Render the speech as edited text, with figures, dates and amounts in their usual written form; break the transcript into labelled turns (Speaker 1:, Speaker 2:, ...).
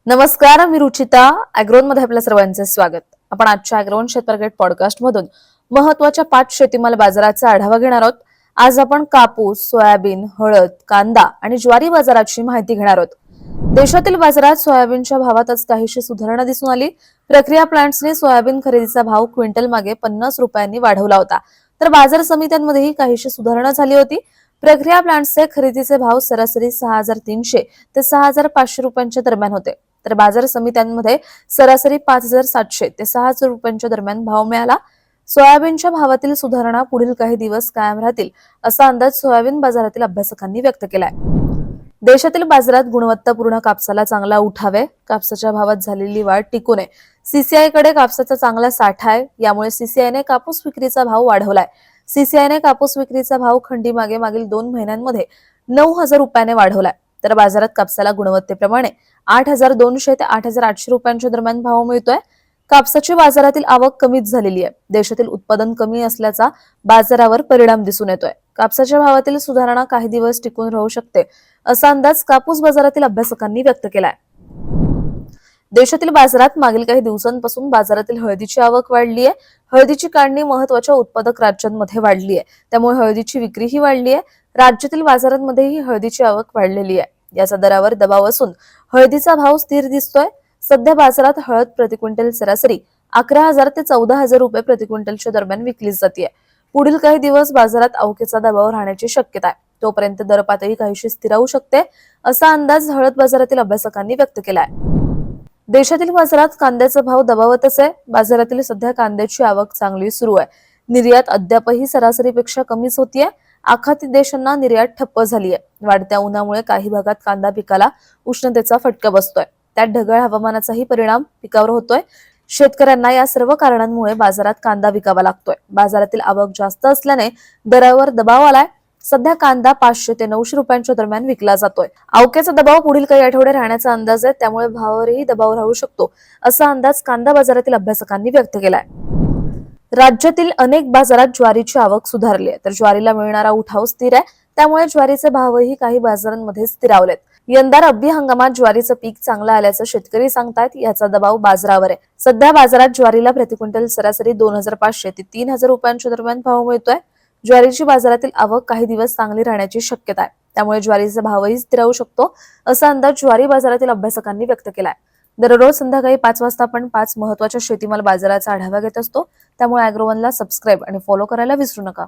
Speaker 1: नमस्कार, मी रुचिता. अॅग्रोन मध्ये आपल्या सर्वांचे स्वागत. आपण आजच्या अॅग्रोन शेतमार्केट पॉडकास्ट मधून महत्वाच्या 5 शेतीमाल बाजाराचा आढावा घेणार आहोत. आज आपण कापूस, सोयाबीन, हळद, कांदा आणि ज्वारी बाजाराची माहिती घेणार आहोत. देशातील बाजारात सोयाबीनच्या भावात आज काहीशी सुधारणा दिसून आली. प्रक्रिया प्लांट्सने सोयाबीन खरेदीचा भाव क्विंटल मागे 50 रुपयांनी वाढवला होता, तर बाजार समित्यांमध्येही काहीशी सुधारणा झाली होती. प्रक्रिया प्लांट्सचे खरेदीचे भाव सरासरी 6,300 ते 6,500 रुपयांच्या दरम्यान होते, तर बाजार समित्यांमध्ये सरासरी 5,700 ते 6,000 रुपयांच्या दरम्यान भाव मिळाला. सोयाबीनच्या भावातील सुधारणा पुढील काही दिवस कायम राहतील, असा अंदाज सोयाबीन बाजारातील अभ्यासकांनी व्यक्त केलाय. देशातील बाजारात गुणवत्तापूर्ण कापसाला चांगला उठाव आहे. कापसाच्या भावात झालेली वाढ टिकू नये. सीसीआय कडे कापसाचा चांगला साठा आहे, यामुळे सीसीआयने कापूस विक्रीचा भाव वाढवलाय. सीसीआयने कापूस विक्रीचा भाव खंडी मागे मागील 2 महिन्यांमध्ये 9,000 रुपयाने वाढवलाय, तर बाजारात कापसाला गुणवत्तेप्रमाणे 8,200 ते 8,800 रुपयांच्या दरम्यान भाव मिळतोय. कापसाची बाजारातील आवक कमीच झालेली आहे. देशातील उत्पादन कमी असल्याचा बाजारावर परिणाम दिसून येतोय. कापसाच्या भावातील सुधारणा काही दिवस टिकून राहू शकते, असा अंदाज कापूस बाजारातील अभ्यासकांनी व्यक्त केलाय. देशातील बाजारात मागील काही दिवसांपासून बाजारातील हळदीची आवक वाढली आहे. हळदीची काढणी महत्वाच्या उत्पादक राज्यांमध्ये वाढली आहे, त्यामुळे हळदीची विक्रीही वाढली आहे. राज्यातील बाजारांमध्येही हळदीची आवक वाढलेली आहे. याचा दरावर दबाव असून हळदीचा भाव स्थिर दिसतोय. सध्या बाजारात हळद प्रति क्विंटल सरासरी 11,000 ते 14,000 रुपये प्रति क्विंटलच्या दरम्यान विकली जाते. पुढील काही दिवस बाजारात अवकेचा दबाव राहण्याची शक्यता आहे. तोपर्यंत दर पातळी काहीशी स्थिर राहू शकते, असा अंदाज हळद बाजारातील अभ्यासकांनी व्यक्त केलाय. देशातील बाजारात कांद्याचा भाव दबावतच आहे. बाजारातील सध्या कांद्याची आवक चांगली सुरू आहे. निर्यात अद्यापही सरासरीपेक्षा कमीच होतीये. आखाती देशांना निर्यात ठप्प झाली आहे. वाढत्या उन्हामुळे काही भागात कांदा पिकाला उष्णतेचा फटका बसतोय. त्यात ढगाळ हवामानाचाही परिणाम पिकावर होतोय. शेतकऱ्यांना या सर्व कारणांमुळे बाजारात कांदा विकावा लागतोय. बाजारातील आवक जास्त असल्याने दरावर दबाव आलाय. सध्या कांदा 500 ते 900 रुपयांच्या दरम्यान विकला जातोय. अवकेचा दबाव पुढील काही आठवडे राहण्याचा अंदाज आहे, त्यामुळे भावावरही दबाव राहू शकतो, असा अंदाज कांदा बाजारातील अभ्यासकांनी व्यक्त केलाय. राज्यातील अनेक बाजारात ज्वारीची आवक सुधारली आहे, तर ज्वारीला मिळणारा उठाव स्थिर आहे. त्यामुळे ज्वारीचे भावही काही बाजारांमध्ये स्थिरावलेत. यंदा रब्बी हंगामात ज्वारीचं पीक चांगलं आल्याचं शेतकरी सांगतायत. याचा दबाव बाजारावर आहे. सध्या बाजारात ज्वारीला प्रति क्विंटल सरासरी 2,500 ते 3,000 रुपयांच्या दरम्यान भाव मिळतोय. ज्वारीची बाजारातील आवक काही दिवस चांगली राहण्याची शक्यता आहे, त्यामुळे ज्वारीचा भावही स्थिर राहू शकतो, असा अंदाज ज्वारी बाजारातील अभ्यासकांनी व्यक्त केलाय. दररोज संध्याकाळी 5 वाजता आपण 5 महत्वाच्या शेतीमाल बाजाराचा आढावा घेत असतो, त्यामुळे अॅग्रोवनला सबस्क्राईब आणि फॉलो करायला विसरू नका.